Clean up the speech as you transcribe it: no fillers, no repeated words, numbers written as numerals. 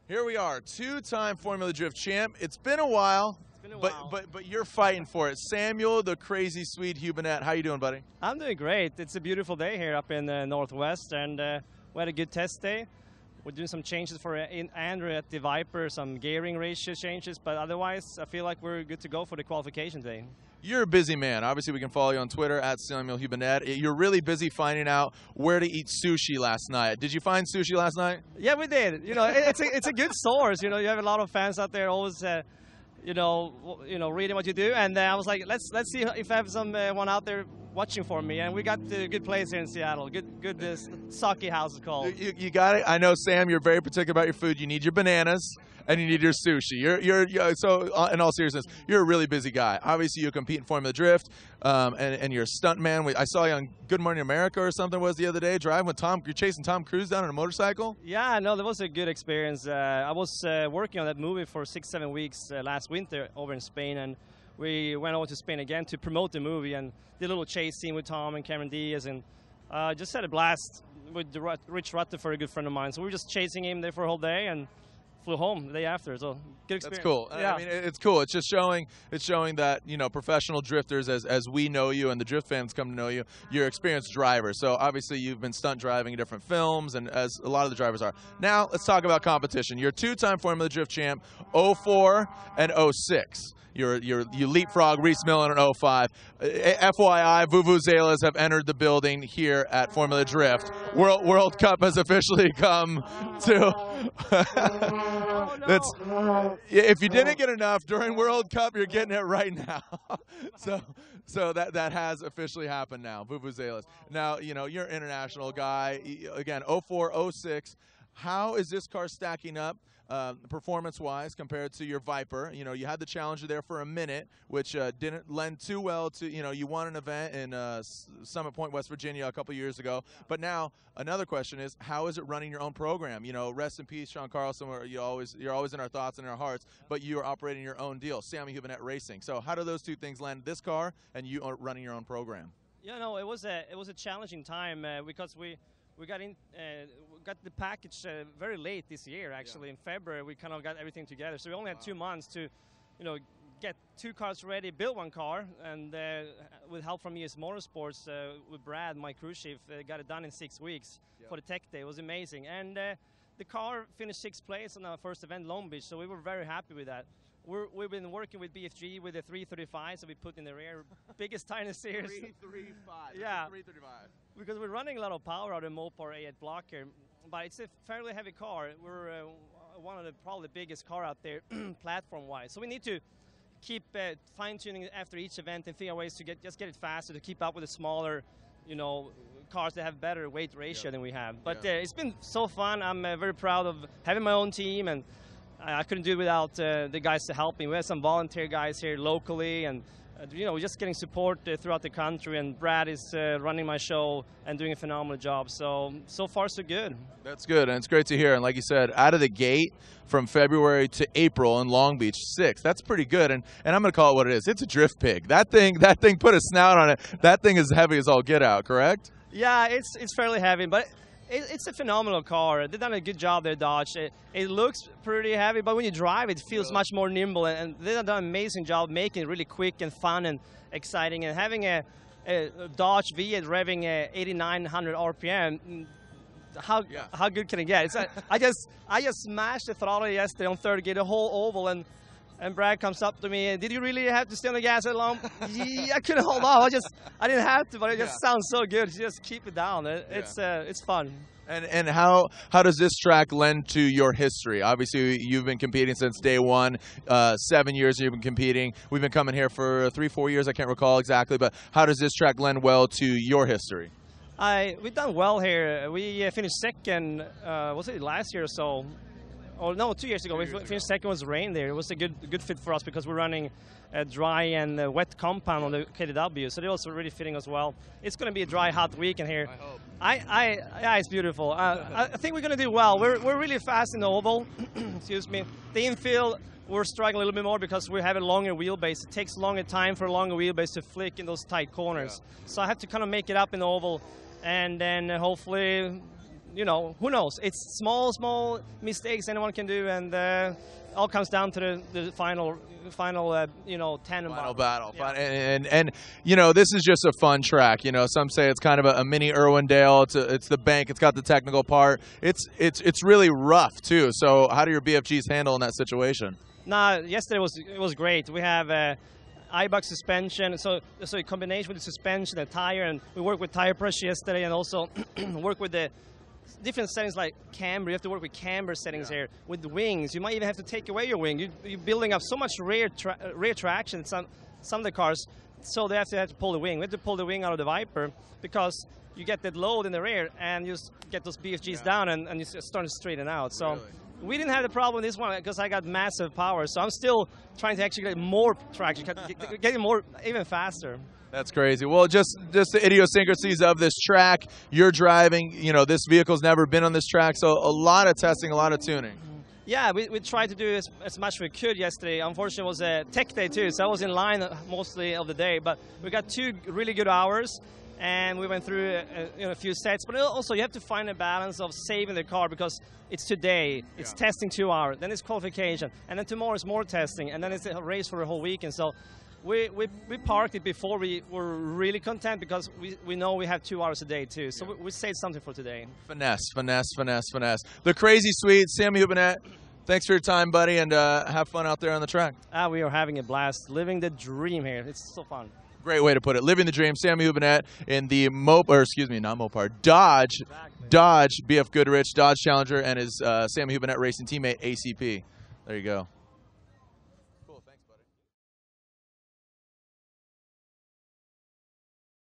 Here we are, two-time Formula Drift champ. It's been a while, but you're fighting for it. Samuel, the crazy Swede Hubinette, how you doing, buddy? I'm doing great. It's a beautiful day here up in the Northwest, and we had a good test day. We're doing some changes for Andrew at the Viper, some gearing ratio changes, but otherwise I feel like we're good to go for the qualification day. You're a busy man. Obviously, we can follow you on Twitter at Samuel Hubinette. You're really busy finding out where to eat sushi last night. Did you find sushi last night? Yeah, we did. You know, it's a good source. You know, you have a lot of fans out there always, reading what you do. And I was like, let's see if I have someone out there watching for me. And we got a good place here in Seattle. Good sake house is called. You got it. I know, Sam. You're very particular about your food. You need your bananas and you need your sushi. So in all seriousness, you're a really busy guy. Obviously, you compete in Formula Drift, and you're a stunt man. I saw you on Good Morning America or something the other day, driving with Tom. You're chasing Tom Cruise down on a motorcycle. Yeah, no, that was a good experience. I was working on that movie for 6-7 weeks last winter over in Spain, and we went over to Spain again to promote the movie and did a little chase scene with Tom and Cameron Diaz, and just had a blast with Rich Rutherford, a good friend of mine. So we were just chasing him there for a whole day and flew home the day after. So good experience. That's cool. Yeah. I mean, it's cool. It's just showing that, you know, professional drifters, as we know you and the drift fans come to know you, you're an experienced driver. So obviously you've been stunt driving in different films, and as a lot of the drivers are. Now let's talk about competition. You're a two-time Formula Drift champ, 04 and 06. You leapfrog Reese Millen in 05. FYI, vuvuzelas have entered the building here at Formula Drift. World Cup has officially come to. Oh, no. If you didn't get enough during World Cup, you're getting it right now. So that has officially happened now. Vuvuzelas. Now, you know, you're an international guy. Again, 04, 06. How is this car stacking up performance-wise compared to your Viper? You know, you had the Challenger there for a minute, which didn't lend too well to, you know, you won an event in Summit Point, West Virginia a couple years ago. But now another question is, how is it running your own program? You know, rest in peace, Sean Carlson. You're always in our thoughts and in our hearts, but you are operating your own deal, Samuel Hubinette Racing. So how do those two things land, this car and you are running your own program? Yeah, no, it was a challenging time because we got the package very late this year. Actually, in February we kind of got everything together. So we only had 2 months to, you know, get 2 cars ready, build 1 car, and with help from ES Motorsports with Brad, my crew chief, got it done in 6 weeks for the tech day. It was amazing, and the car finished 6th place on our first event, Long Beach. So we were very happy with that. We've been working with BFG with the 335, so we put in the rear, biggest tire in the series. 335. Yeah. 335. Because we're running a lot of power out of the Mopar A8 blocker, but it's a fairly heavy car. We're one of the probably biggest car out there, platform-wise. So we need to keep fine-tuning after each event and figure out ways to get it faster, to keep up with the smaller, you know, cars that have better weight ratio than we have. But it's been so fun. I'm very proud of having my own team, and I couldn't do it without the guys to help me. We have some volunteer guys here locally, and you know, we're just getting support throughout the country. And Brad is running my show and doing a phenomenal job. So far, so good. That's good, and it's great to hear. And like you said, out of the gate from February to April in Long Beach, 6th. That's pretty good. And I'm going to call it what it is. It's a drift pig. That thing put a snout on it. That thing is heavy as all get out. Correct? Yeah, it's fairly heavy, but it's a phenomenal car. They've done a good job there, Dodge. It looks pretty heavy, but when you drive, it feels much more nimble. And they've done an amazing job making it really quick and fun and exciting. And having a Dodge V8 revving 8,900 RPM, how good can it get? I just smashed the throttle yesterday on third gear, the whole oval, and Brad comes up to me, did you really have to stay on the gas that long? Yeah, I couldn't hold on. I didn't have to, but it just sounds so good. Just keep it down. It's fun. And how does this track lend to your history? Obviously, you've been competing since day one. 7 years you've been competing. We've been coming here for 3-4 years. I can't recall exactly, but how does this track lend well to your history? We've done well here. We finished second. Was it last year or so? Oh no, 2 years ago. We finished second. Was rain there. It was a good fit for us because we're running a dry and wet compound on the KDW, so they're also really fitting us well. It's going to be a dry, hot weekend here. I hope. Yeah, it's beautiful. I think we're going to do well. We're really fast in the oval. Excuse me. The infield, we're struggling a little bit more because we have a longer wheelbase. It takes longer time for a longer wheelbase to flick in those tight corners. So I have to kind of make it up in the oval, and then hopefully you know, who knows? It's small mistakes anyone can do, and all comes down to the final you know, tandem battle. Yeah. And you know, this is just a fun track. You know, some say it's kind of a mini Irwindale. It's the bank. It's got the technical part. It's really rough too. So how do your BFGs handle in that situation? Nah, yesterday it was great. We have iBox suspension, so a combination with the suspension, the tire, and we work with tire pressure yesterday, and also work with the different settings like camber. You have to work with camber settings here. With the wings, you might even have to take away your wing. You're building up so much rear traction in some of the cars, so they have to pull the wing. We have to pull the wing out of the Viper because you get that load in the rear, and you just get those BFGs down, and you start to straighten out. So. Really? We didn't have the problem with this one because I got massive power, so I'm still trying to actually get more traction, getting more even faster. That's crazy. Well, just the idiosyncrasies of this track. You're driving. You know, this vehicle's never been on this track, so a lot of testing, a lot of tuning. Yeah, we tried to do as much as we could yesterday. Unfortunately, it was a tech day too, so I was in line mostly of the day. But we got 2 really good hours, and we went through a few sets. But also, you have to find a balance of saving the car because it's today, it's testing 2 hours, then it's qualification, and then tomorrow is more testing, and then it's a race for a whole weekend. So we parked it before we were really content because we know we have 2 hours a day too. So we saved something for today. Finesse. The Crazy Sweet, Samuel Hubinette, thanks for your time, buddy, and have fun out there on the track. We are having a blast, living the dream here. It's so fun. Great way to put it. Living the dream. Samuel Hubinette in the Dodge BF Goodrich, Dodge Challenger, and his Samuel Hubinette racing teammate, ACP. There you go.